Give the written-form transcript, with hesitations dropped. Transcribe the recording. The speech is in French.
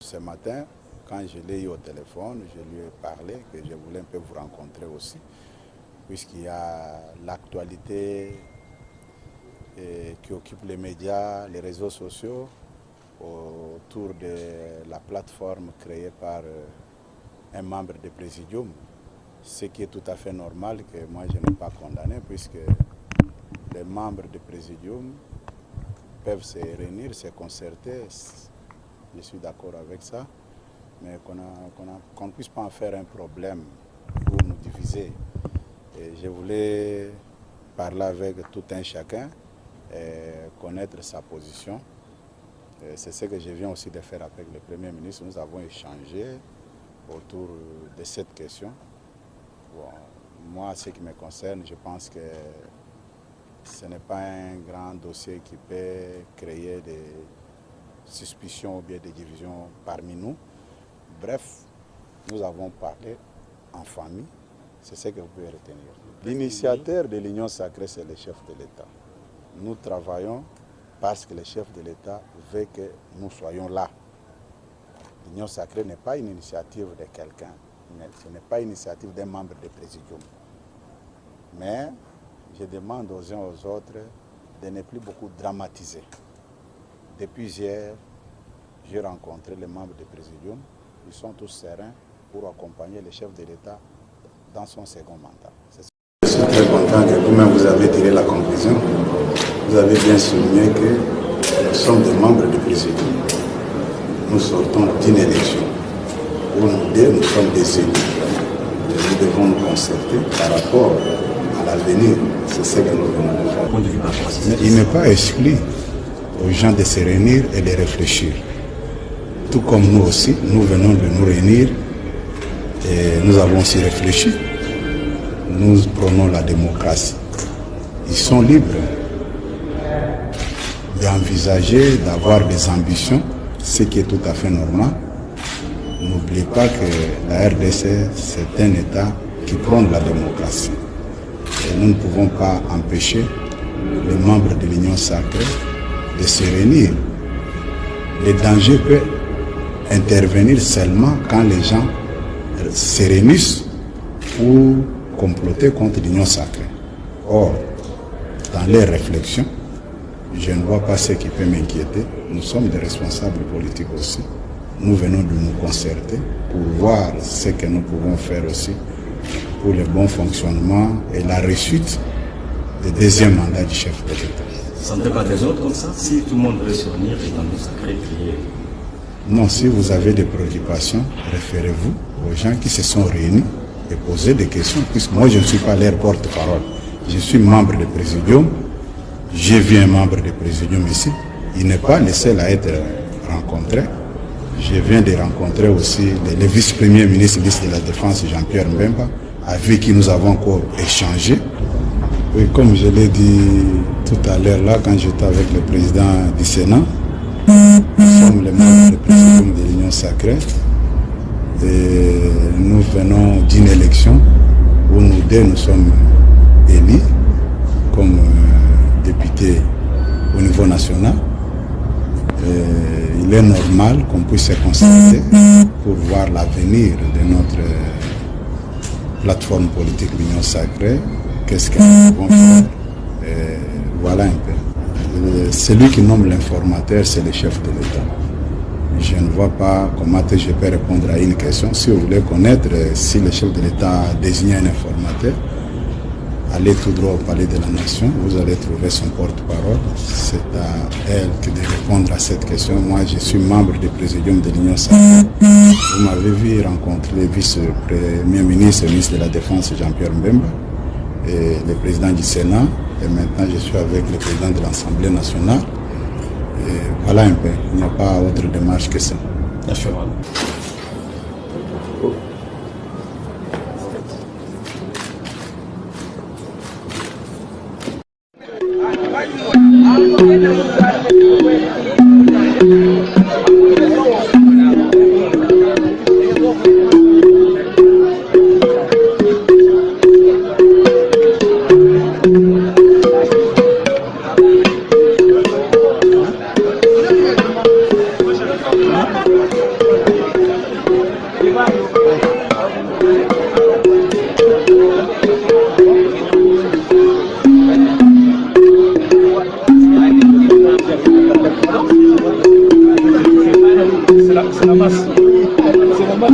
Ce matin, quand je l'ai eu au téléphone, je lui ai parlé que je voulais un peu vous rencontrer aussi, puisqu'il y a l'actualité qui occupe les médias, les réseaux sociaux, autour de la plateforme créée par un membre du Présidium, ce qui est tout à fait normal que moi je n'ai pas condamné, puisque les membres du Présidium peuvent se réunir, se concerter. Je suis d'accord avec ça, mais qu'on ne puisse pas en faire un problème pour nous diviser. Et je voulais parler avec tout un chacun et connaître sa position. C'est ce que je viens aussi de faire avec le Premier ministre. Nous avons échangé autour de cette question. Bon, moi, ce qui me concerne, je pense que ce n'est pas un grand dossier qui peut créer des suspicions ou bien des divisions parmi nous. Bref, nous avons parlé en famille, c'est ce que vous pouvez retenir. L'initiateur de l'Union sacrée, c'est le chef de l'État. Nous travaillons parce que le chef de l'État veut que nous soyons là. L'Union sacrée n'est pas une initiative de quelqu'un, ce n'est pas une initiative d'un membre du Présidium. Mais je demande aux uns aux autres de ne plus beaucoup dramatiser. Depuis hier, j'ai rencontré les membres du Présidium. Ils sont tous sereins pour accompagner le chef de l'État dans son second mandat. Je suis très content que vous-même vous avez tiré la conclusion. Vous avez bien souligné que nous sommes des membres du Présidium. Nous sortons d'une élection où nous sommes des élus. Nous devons nous concerter par rapport à l'avenir. C'est ce que nous venons de faire. Mais il n'est pas exclu aux gens de se réunir et de réfléchir. Tout comme nous aussi, nous venons de nous réunir et nous avons aussi réfléchi. Nous prenons la démocratie. Ils sont libres d'envisager, d'avoir des ambitions, ce qui est tout à fait normal. N'oubliez pas que la RDC, c'est un État qui prône la démocratie. Et nous ne pouvons pas empêcher les membres de l'Union sacrée de se réunir. Le danger peut intervenir seulement quand les gens se réunissent pour comploter contre l'Union sacrée. Or, dans les réflexions, je ne vois pas ce qui peut m'inquiéter. Nous sommes des responsables politiques aussi. Nous venons de nous concerter pour voir ce que nous pouvons faire aussi pour le bon fonctionnement et la réussite du deuxième mandat du chef de l'État. Ça ne fait pas des autres comme ça? Si tout le monde veut se réunir et dans nos sacrés prières. Non, si vous avez des préoccupations, référez-vous aux gens qui se sont réunis et posez des questions, puisque moi je ne suis pas leur porte-parole. Je suis membre du Présidium, j'ai vu un membre du Présidium ici, il n'est pas le seul à être rencontré. Je viens de rencontrer aussi le vice-premier ministre de la Défense, Jean-Pierre Mbemba, avec qui nous avons encore échangé. Oui, comme je l'ai dit tout à l'heure là, quand j'étais avec le président du Sénat, nous sommes les membres du Présidium de l'Union sacrée et nous venons d'une élection où nous sommes élus comme députés niveau national. Il est normal qu'on puisse se concerter pour voir l'avenir de notre plateforme politique l'Union Sacrée, qu'est-ce qu'elle va faire. Voilà un peu. Celui qui nomme l'informateur, c'est le chef de l'État. Je ne vois pas comment je peux répondre à une question. Si vous voulez connaître si le chef de l'État a désigné un informateur, allez tout droit au palais de la Nation, vous allez trouver son porte-parole. C'est à elle de répondre à cette question. Moi, je suis membre du Présidium de l'Union Sacrée. Vous m'avez vu rencontrer le vice-premier ministre et ministre de la Défense, Jean-Pierre Mbemba, et le président du Sénat. Et maintenant, je suis avec le président de l'Assemblée nationale. Et voilà un peu. Il n'y a pas autre démarche que ça. National. C'est la masse. C'est la masse.